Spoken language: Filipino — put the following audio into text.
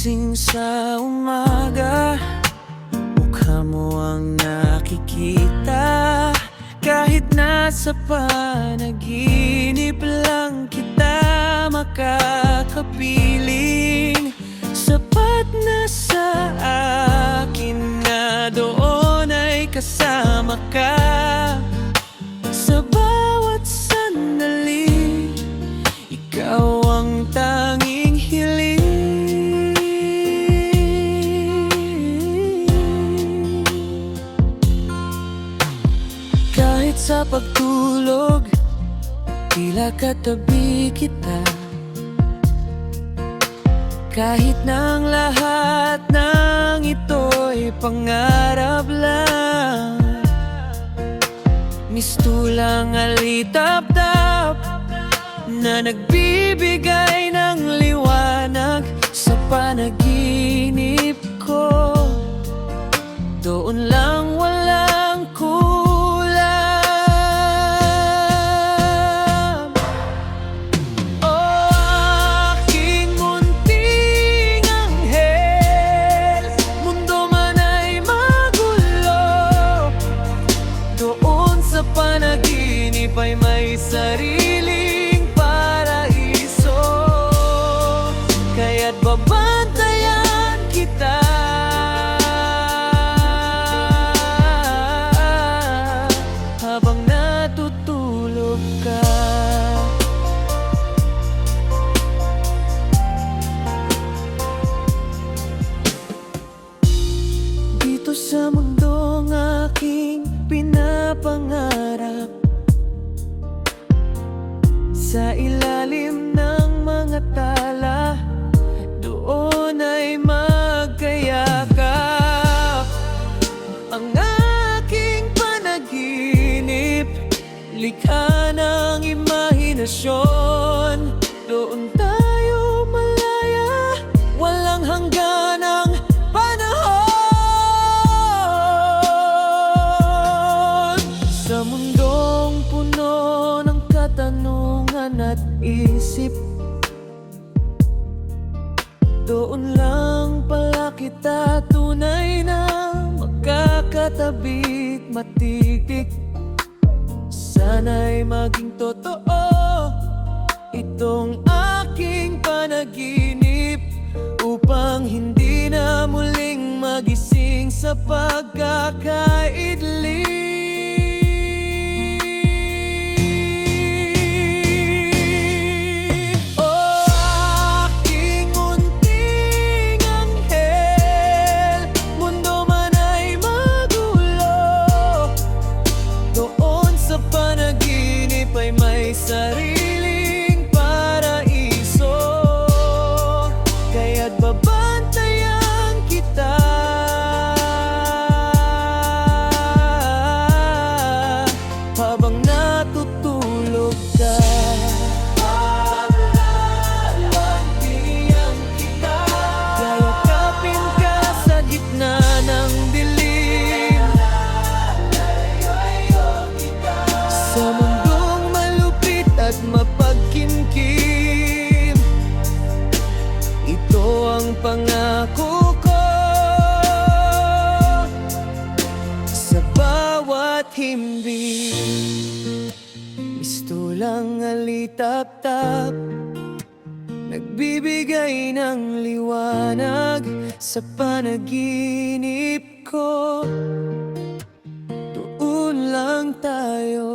Gising sa umaga, mukha mo ang nakikita. Kahit nasa panaginip lang kita makakapiling, sapat na sa akin na doon ay kasama ka. Sa bawat sandali, ikaw ang tanging hiling. Kahit sa pagtulog, tila katabi kita. Kahit na ang lahat ng ito'y pangarap lang, mistulang alitap-tap na nagbibigay ng liwanag sa panaginip ko. Doon lang walang kulang. Oh, aking munting anghel, mundo man ay magulo, doon sa panaginip ay may sariling paraiso. Kaya't babantayan kita habang natutulog ka. Dito sa mundong aking pinapangarap, sa ilalim ng mga tala, doon ay magkayakap. Ang aking panaginip, likha ng imahinasyon. Doon tayo malaya, walang hangganang panahon. Sa mundong puno ng katanungan at isip, doon lang pala kita tunay na makakatabi't matitik. Sana'y maging totoo itong aking panaginip, upang hindi na muling magising sa pagkakaidling. Ay may sariling paraiso, kaya't babantayan kita habang natutulog ka. Paglalagyan kita, yayakapin ka sa gitna ng dilim. Sa at mapagkimkim, ito ang pangako ko. Sa bawat himbing, mistulang alitap-tap, nagbibigay ng liwanag sa panaginip ko. Doon lang tayo